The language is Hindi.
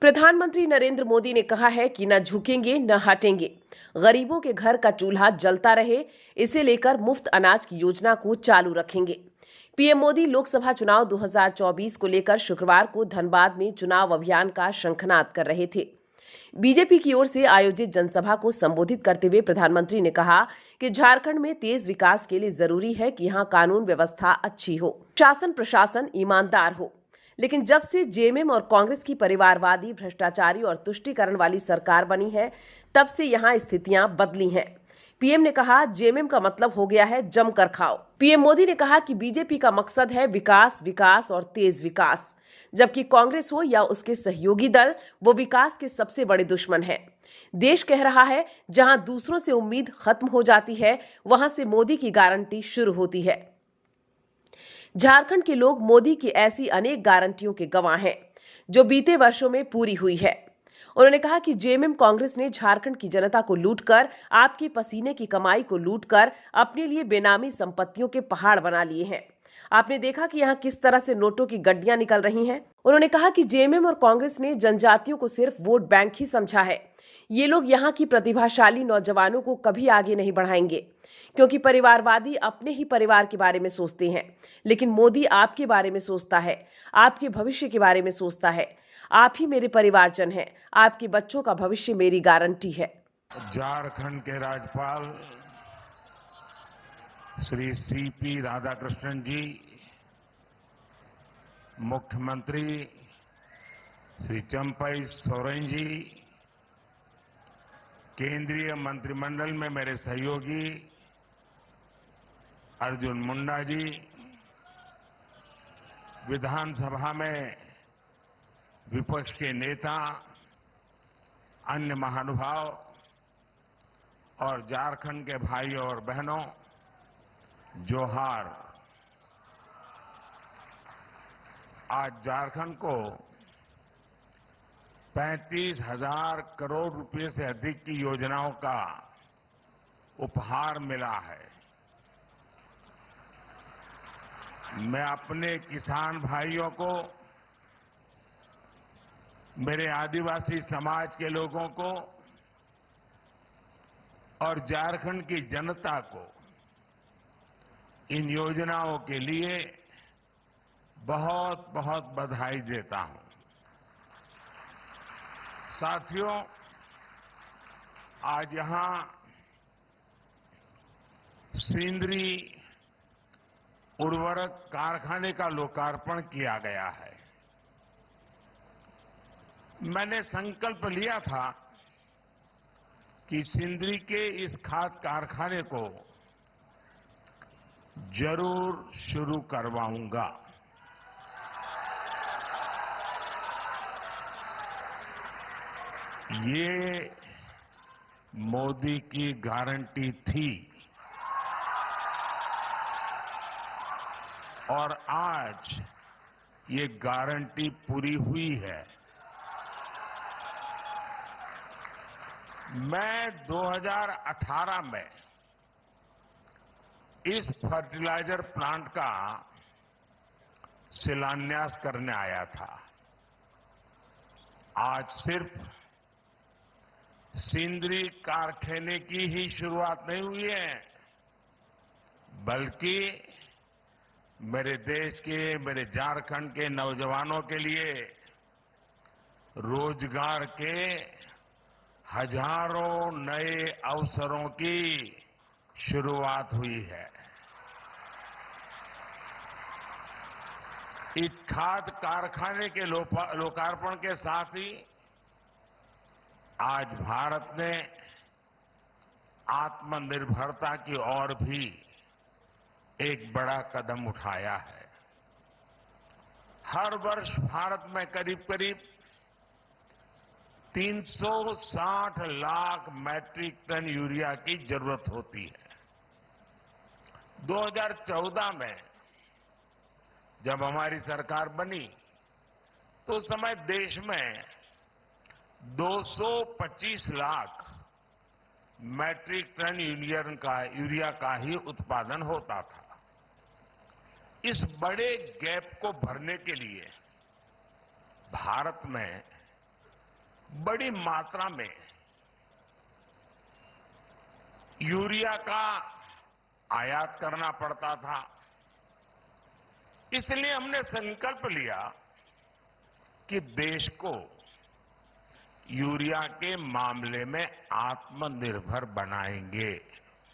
प्रधानमंत्री नरेंद्र मोदी ने कहा है कि न झुकेंगे न हटेंगे। गरीबों के घर का चूल्हा जलता रहे, इसे लेकर मुफ्त अनाज की योजना को चालू रखेंगे। पीएम मोदी लोकसभा चुनाव 2024 को लेकर शुक्रवार को धनबाद में चुनाव अभियान का शंखनाद कर रहे थे। बीजेपी की ओर से आयोजित जनसभा को संबोधित करते हुए प्रधानमंत्री ने कहा कि झारखंड में तेज विकास के लिए जरूरी है कि यहां कानून व्यवस्था अच्छी हो, शासन प्रशासन ईमानदार हो। लेकिन जब से जेएमएम और कांग्रेस की परिवारवादी, भ्रष्टाचारी और तुष्टीकरण वाली सरकार बनी है, तब से यहां स्थितियां बदली हैं। पीएम ने कहा, जेएमएम का मतलब हो गया है जमकर खाओ। पीएम मोदी ने कहा कि बीजेपी का मकसद है विकास, विकास और तेज विकास, जबकि कांग्रेस हो या उसके सहयोगी दल, वो विकास के सबसे बड़े दुश्मन है। देश कह रहा है, जहां दूसरों से उम्मीद खत्म हो जाती है, वहां से मोदी की गारंटी शुरू होती है। झारखंड के लोग मोदी की ऐसी अनेक गारंटियों के गवाह हैं, जो बीते वर्षों में पूरी हुई है। उन्होंने कहा कि जेएमएम कांग्रेस ने झारखंड की जनता को लूटकर, आपके पसीने की कमाई को लूटकर अपने लिए बेनामी संपत्तियों के पहाड़ बना लिए हैं। आपने देखा कि यहाँ किस तरह से नोटों की गड्डियां निकल रही हैं। उन्होंने कहा कि जेएमएम और कांग्रेस ने जनजातियों को सिर्फ वोट बैंक ही समझा है। ये लोग यहाँ की प्रतिभाशाली नौजवानों को कभी आगे नहीं बढ़ाएंगे, क्योंकि परिवारवादी अपने ही परिवार के बारे में सोचते हैं, लेकिन मोदी आपके बारे में सोचता है, आपके भविष्य के बारे में सोचता है। आप ही मेरे परिवारजन हैं, आपके बच्चों का भविष्य मेरी गारंटी है। झारखंड के राज्यपाल श्री सीपी राधाकृष्णन जी, मुख्यमंत्री श्री चंपई सोरेन जी, केंद्रीय मंत्रिमंडल में मेरे सहयोगी अर्जुन मुंडा जी, विधानसभा में विपक्ष के नेता, अन्य महानुभाव और झारखंड के भाइयों और बहनों, जोहार। आज झारखंड को 35,000 करोड़ रुपए से अधिक की योजनाओं का उपहार मिला है। मैं अपने किसान भाइयों को, मेरे आदिवासी समाज के लोगों को और झारखंड की जनता को इन योजनाओं के लिए बहुत बहुत बधाई देता हूं। साथियों, आज यहां सिंदरी उर्वरक कारखाने का लोकार्पण किया गया है। मैंने संकल्प लिया था कि सिंदरी के इस खाद कारखाने को जरूर शुरू करवाऊंगा। ये मोदी की गारंटी थी और आज ये गारंटी पूरी हुई है। मैं 2018 में इस फर्टिलाइजर प्लांट का शिलान्यास करने आया था। आज सिर्फ सिंदरी कारखाने की ही शुरुआत नहीं हुई है, बल्कि मेरे देश के, मेरे झारखंड के नौजवानों के लिए रोजगार के हजारों नए अवसरों की शुरुआत हुई है। इस खाद कारखाने के लोकार्पण के साथ ही आज भारत ने आत्मनिर्भरता की ओर भी एक बड़ा कदम उठाया है। हर वर्ष भारत में करीब करीब 360 लाख मैट्रिक टन यूरिया की जरूरत होती है। 2014 में जब हमारी सरकार बनी तो उस समय देश में 225 लाख मैट्रिक टन यूरिया का ही उत्पादन होता था। इस बड़े गैप को भरने के लिए भारत में बड़ी मात्रा में यूरिया का आयात करना पड़ता था। इसलिए हमने संकल्प लिया कि देश को यूरिया के मामले में आत्मनिर्भर बनाएंगे।